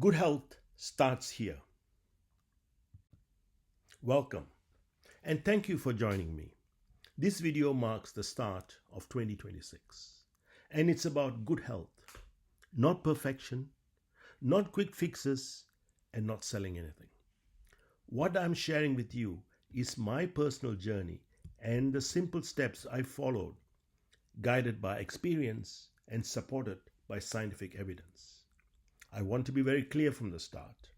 Good health starts here. Welcome and thank you for joining me. This video marks the start of 2026 and it's about good health, not perfection, not quick fixes, and not selling anything. What I'm sharing with you is my personal journey and the simple steps I followed, guided by experience and supported by scientific evidence. I want to be very clear from the start.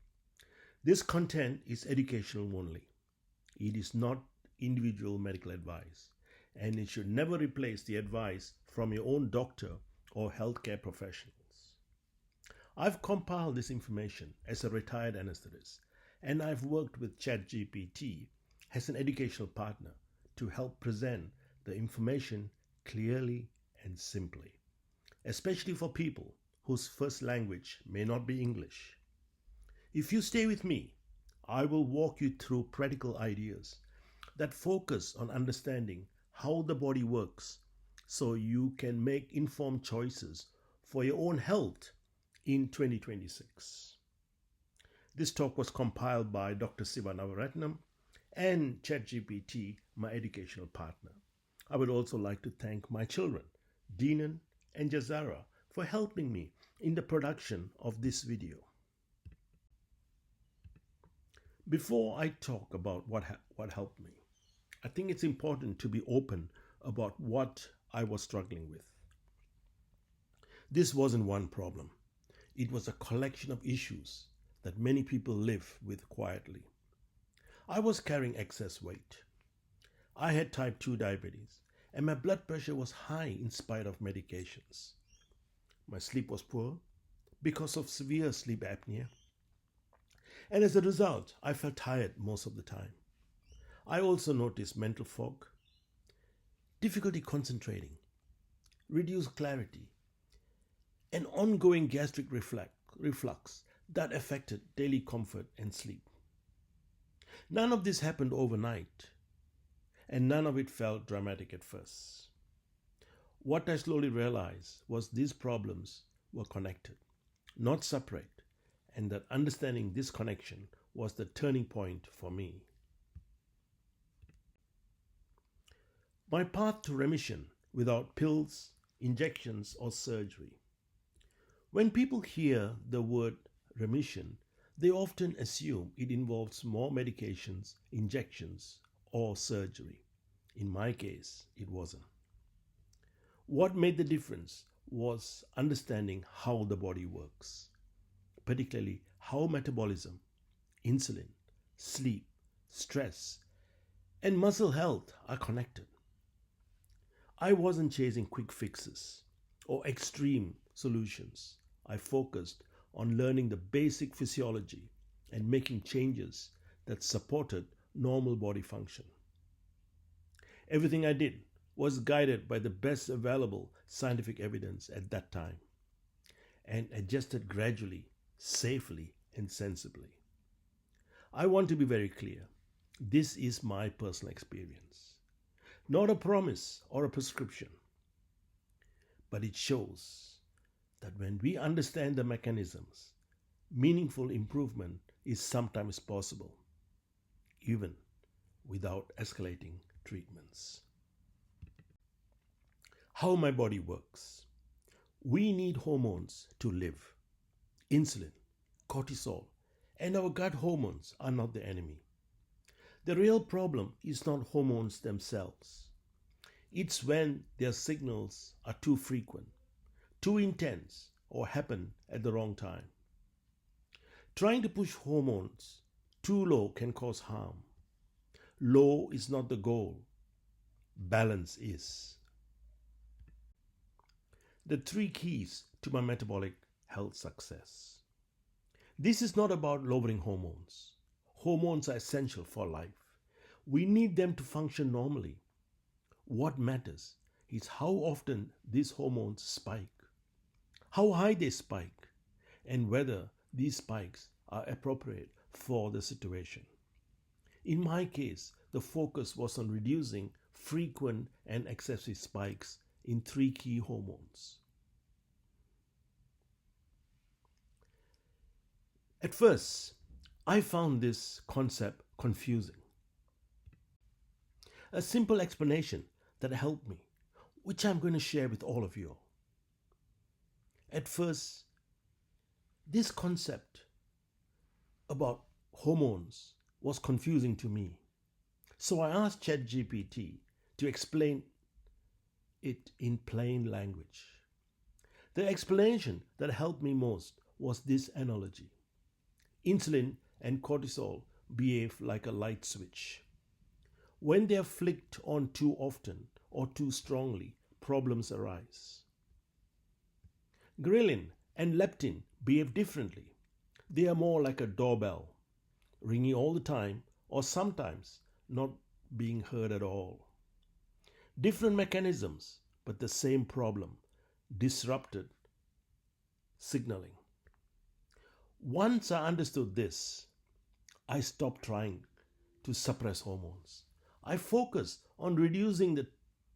This content is educational only. It is not individual medical advice, and it should never replace the advice from your own doctor or healthcare professionals. I've compiled this information as a retired anesthetist, and I've worked with ChatGPT as an educational partner to help present the information clearly and simply, especially for people whose first language may not be English. If you stay with me, I will walk you through practical ideas that focus on understanding how the body works so you can make informed choices for your own health in 2026. This talk was compiled by Dr. Siva Navaratnam and ChatGPT, my educational partner. I would also like to thank my children, Deenan and Jazara, for helping me in the production of this video. Before I talk about what helped me, I think it's important to be open about what I was struggling with. This wasn't one problem. It was a collection of issues that many people live with quietly. I was carrying excess weight. I had type 2 diabetes, and my blood pressure was high in spite of medications. My sleep was poor because of severe sleep apnea. And as a result, I felt tired most of the time. I also noticed mental fog, difficulty concentrating, reduced clarity, and ongoing gastric reflux that affected daily comfort and sleep. None of this happened overnight, and none of it felt dramatic at first. What I slowly realized was these problems were connected, not separate, and that understanding this connection was the turning point for me. My path to remission without pills, injections, or surgery. When people hear the word remission, they often assume it involves more medications, injections, or surgery. In my case, it wasn't. What made the difference was understanding how the body works, particularly how metabolism, insulin, sleep, stress, and muscle health are connected. I wasn't chasing quick fixes or extreme solutions. I focused on learning the basic physiology and making changes that supported normal body function. Everything I did was guided by the best available scientific evidence at that time and adjusted gradually, safely, and sensibly. I want to be very clear. This is my personal experience, not a promise or a prescription, but it shows that when we understand the mechanisms, meaningful improvement is sometimes possible, even without escalating treatments. How my body works. We need hormones to live. Insulin, cortisol, and our gut hormones are not the enemy. The real problem is not hormones themselves. It's when their signals are too frequent, too intense, or happen at the wrong time. Trying to push hormones too low can cause harm. Low is not the goal. Balance is. The 3 keys to my metabolic health success. This is not about lowering hormones. Hormones are essential for life. We need them to function normally. What matters is how often these hormones spike, how high they spike, and whether these spikes are appropriate for the situation. In my case, the focus was on reducing frequent and excessive spikes in 3 key hormones. At first, I found this concept confusing. A simple explanation that helped me, which I'm going to share with all of you. At first, this concept about hormones was confusing to me. So I asked ChatGPT to explain it in plain language. The explanation that helped me most was this analogy. Insulin and cortisol behave like a light switch. When they are flicked on too often or too strongly, problems arise. Ghrelin and leptin behave differently. They are more like a doorbell, ringing all the time or sometimes not being heard at all. Different mechanisms, but the same problem, disrupted signaling. Once I understood this, I stopped trying to suppress hormones. I focused on reducing the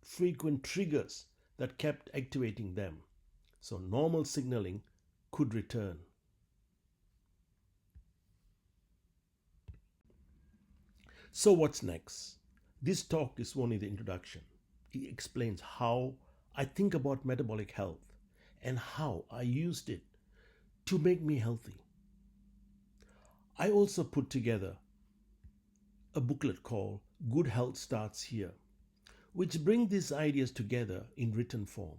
frequent triggers that kept activating them so normal signaling could return. So, what's next? This talk is only the introduction. It explains how I think about metabolic health and how I used it to make me healthy. I also put together a booklet called Good Health Starts Here, which brings these ideas together in written form.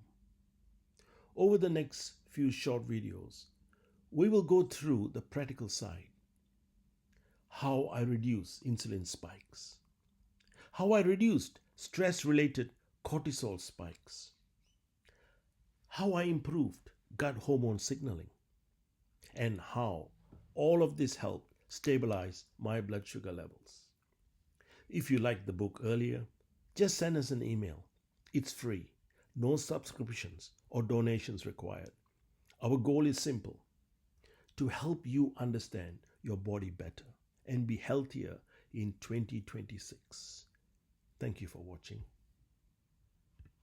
Over the next few short videos, we will go through the practical side. How I reduce insulin spikes. How I reduced stress-related cortisol spikes. How I improved gut hormone signaling. And how all of this helped stabilize my blood sugar levels. If you liked the book earlier, just send us an email. It's free. No subscriptions or donations required. Our goal is simple: to help you understand your body better and be healthier in 2026. Thank you for watching.